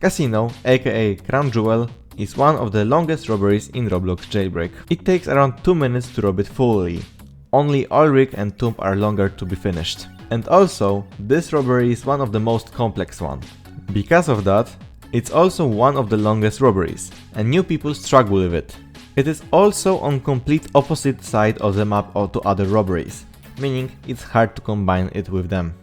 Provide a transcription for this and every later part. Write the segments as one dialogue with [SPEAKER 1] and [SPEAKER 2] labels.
[SPEAKER 1] Casino, aka Crown Jewel, is one of the longest robberies in Roblox Jailbreak. It takes around 2 minutes to rob it fully. Only Oil Rig and Tomb are longer to be finished. And also, this robbery is one of the most complex one. Because of that, it's also one of the longest robberies, and new people struggle with it. It is also on complete opposite side of the map to other robberies, meaning it's hard to combine it with them.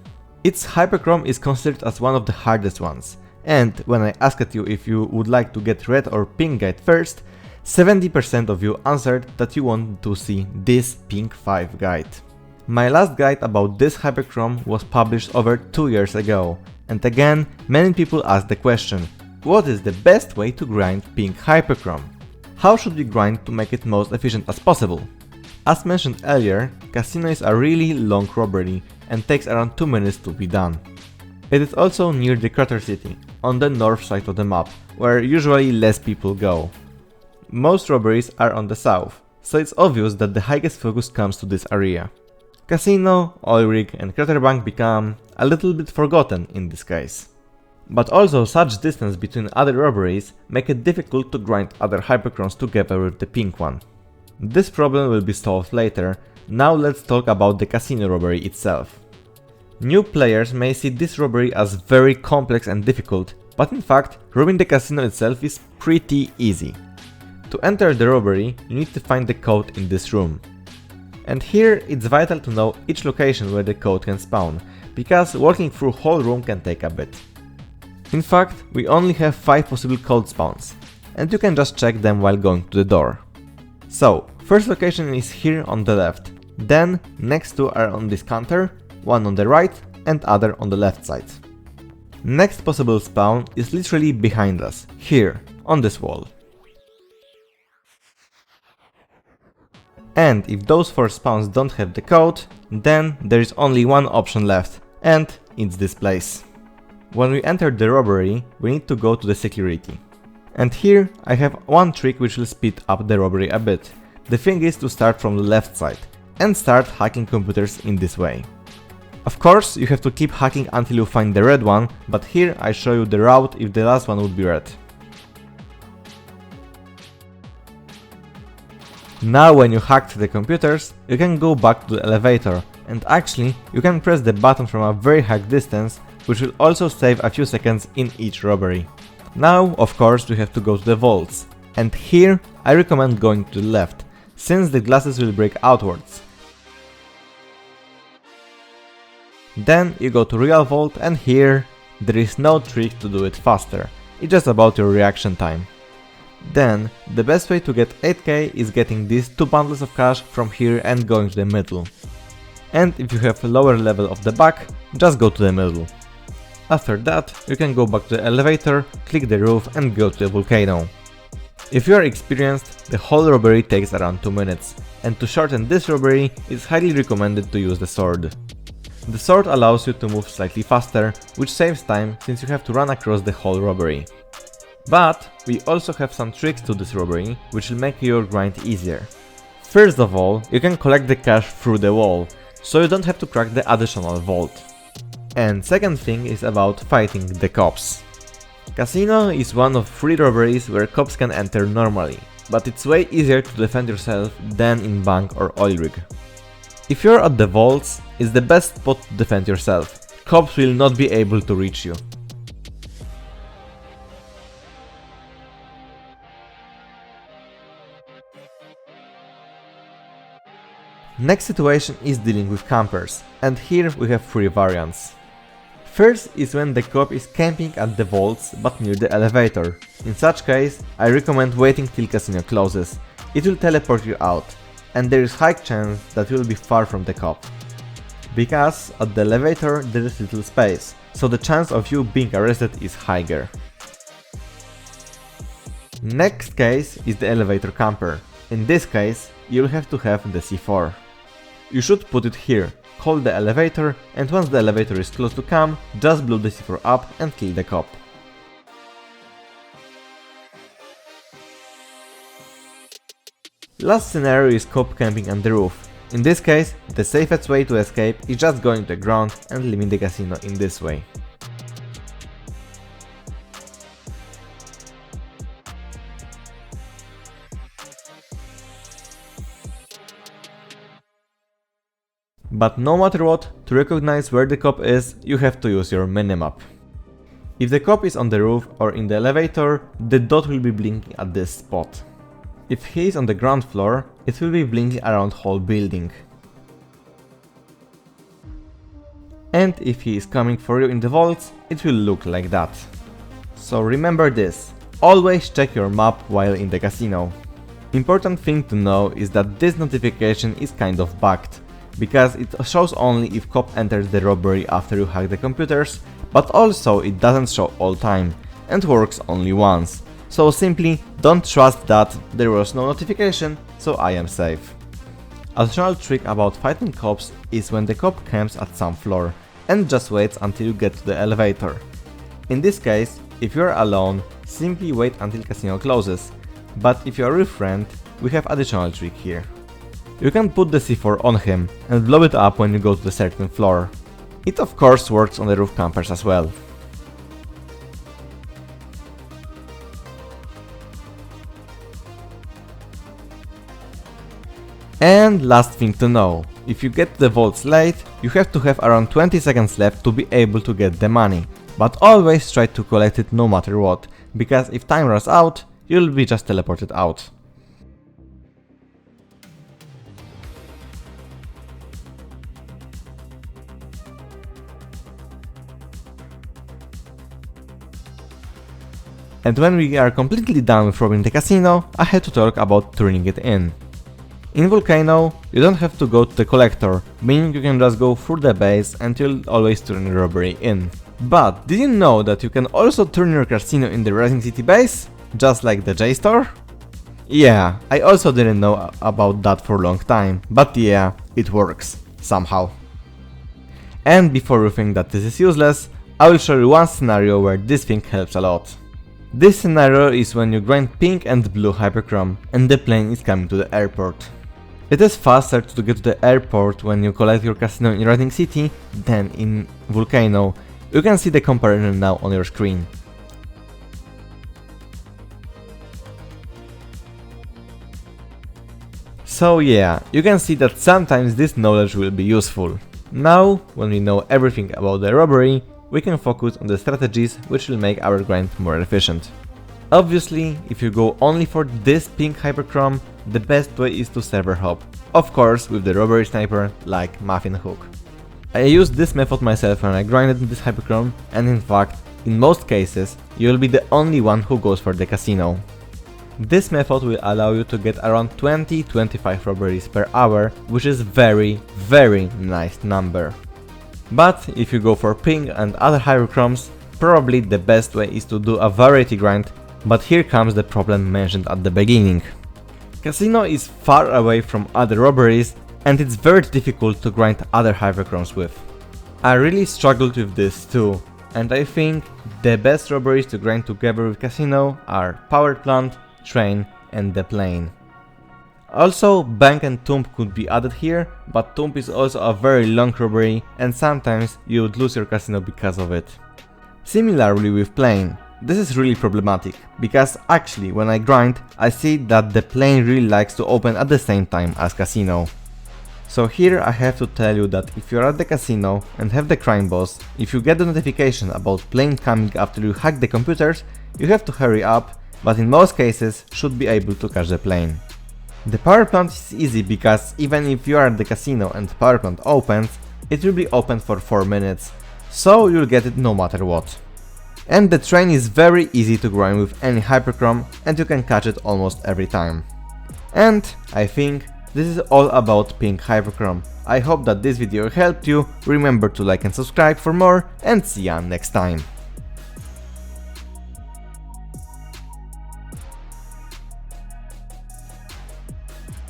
[SPEAKER 1] Its Hyperchrome is considered as one of the hardest ones, and when I asked you if you would like to get red or pink guide first, 70% of you answered that you want to see this pink 5 guide. My last guide about this Hyperchrome was published over 2 years ago, and again many people asked the question, what is the best way to grind pink Hyperchrome? How should we grind to make it most efficient as possible? As mentioned earlier, Casino is a really long robbery and takes around 2 minutes to be done. It is also near the Crater City, on the north side of the map, where usually less people go. Most robberies are on the south, so it's obvious that the highest focus comes to this area. Casino, Oil Rig and Crater Bank become a little bit forgotten in this case. But also such distance between other robberies make it difficult to grind other Hyperchromes together with the pink one. This problem will be solved later. Now let's talk about the Casino robbery itself. New players may see this robbery as very complex and difficult, but in fact, robbing the casino itself is pretty easy. To enter the robbery, you need to find the code in this room. And here it's vital to know each location where the code can spawn, because walking through whole room can take a bit. In fact, we only have 5 possible code spawns, and you can just check them while going to the door. So, first location is here on the left, then next 2 are on this counter, one on the right and other on the left side. Next possible spawn is literally behind us, here, on this wall. And if those 4 spawns don't have the code, then there is only one option left, and it's this place. When we enter the robbery, we need to go to the security. And here I have one trick which will speed up the robbery a bit. The thing is to start from the left side and start hacking computers in this way. Of course, you have to keep hacking until you find the red one, but here I show you the route if the last one would be red. Now when you hacked the computers, you can go back to the elevator, and actually you can press the button from a very high distance, which will also save a few seconds in each robbery. Now, of course, you have to go to the vaults, and here I recommend going to the left, since the glasses will break outwards. Then you go to real vault, and here there is no trick to do it faster, it's just about your reaction time. Then the best way to get 8k is getting these 2 bundles of cash from here and going to the middle. And if you have a lower level of the back, just go to the middle. After that, you can go back to the elevator, click the roof and go to the volcano. If you are experienced, the whole robbery takes around 2 minutes, and to shorten this robbery, it's highly recommended to use the sword. The sword allows you to move slightly faster, which saves time since you have to run across the whole robbery. But we also have some tricks to this robbery, which will make your grind easier. First of all, you can collect the cash through the wall, so you don't have to crack the additional vault. And second thing is about fighting the cops. Casino is one of 3 robberies where cops can enter normally, but it's way easier to defend yourself than in bank or oil rig. If you're at the vaults, it's the best spot to defend yourself. Cops will not be able to reach you. Next situation is dealing with campers, and here we have 3 variants. First is when the cop is camping at the vaults but near the elevator. In such case, I recommend waiting till casino closes. It will teleport you out, and there is high chance that you will be far from the cop. Because at the elevator there is little space, so the chance of you being arrested is higher. Next case is the elevator camper. In this case, you'll have to have the C4. You should put it here, hold the elevator, and once the elevator is close to come, just blow the C4 up and kill the cop. Last scenario is cop camping on the roof. In this case, the safest way to escape is just going to the ground and leaving the casino in this way. But no matter what, to recognize where the cop is, you have to use your minimap. If the cop is on the roof or in the elevator, the dot will be blinking at this spot. If he is on the ground floor, it will be blinking around whole building. And if he is coming for you in the vaults, it will look like that. So remember this, always check your map while in the casino. Important thing to know is that this notification is kind of bugged, because it shows only if cop enters the robbery after you hack the computers, but also it doesn't show all time, and works only once. So simply don't trust that there was no notification, so I am safe. Additional trick about fighting cops is when the cop camps at some floor, and just waits until you get to the elevator. In this case, if you are alone, simply wait until casino closes, but if you are with friend, we have additional trick here. You can put the C4 on him and blow it up when you go to the certain floor. It of course works on the roof campers as well. And last thing to know, if you get the vaults late, you have to have around 20 seconds left to be able to get the money. But always try to collect it no matter what, because if time runs out, you'll be just teleported out. And when we are completely done with robbing the casino, I had to talk about turning it in. In Volcano, you don't have to go to the collector, meaning you can just go through the base and you'll always turn the robbery in. But did you know that you can also turn your casino in the Rising City base? Just like the J-Store? Yeah, I also didn't know about that for a long time, but yeah, it works, somehow. And before you think that this is useless, I will show you one scenario where this thing helps a lot. This scenario is when you grind pink and blue Hyperchrome and the plane is coming to the airport. It is faster to get to the airport when you collect your casino in Rising City than in Volcano. You can see the comparison now on your screen. So yeah, you can see that sometimes this knowledge will be useful. Now, when we know everything about the robbery, we can focus on the strategies which will make our grind more efficient. Obviously, if you go only for this pink Hyperchrome, the best way is to server hop, of course with the robbery sniper like Muffin Hook. I used this method myself when I grinded this Hyperchrome, and in fact, in most cases, you will be the only one who goes for the casino. This method will allow you to get around 20-25 robberies per hour, which is very nice number. But if you go for pink and other Hyperchromes, probably the best way is to do a variety grind, but here comes the problem mentioned at the beginning. Casino is far away from other robberies and it's very difficult to grind other Hyperchromes with. I really struggled with this too, and I think the best robberies to grind together with Casino are Power Plant, Train and the Plane. Also, Bank and Tomb could be added here, but Tomb is also a very long robbery and sometimes you would lose your casino because of it. Similarly with Plane, this is really problematic, because actually when I grind, I see that the Plane really likes to open at the same time as Casino. So here I have to tell you that if you're at the casino and have the crime boss, if you get the notification about Plane coming after you hack the computers, you have to hurry up, but in most cases should be able to catch the Plane. The power plant is easy because even if you are at the casino and power plant opens, it will be open for 4 minutes, so you'll get it no matter what. And the train is very easy to grind with any Hyperchrome and you can catch it almost every time. And I think this is all about pink Hyperchrome. I hope that this video helped you, remember to like and subscribe for more and see ya next time.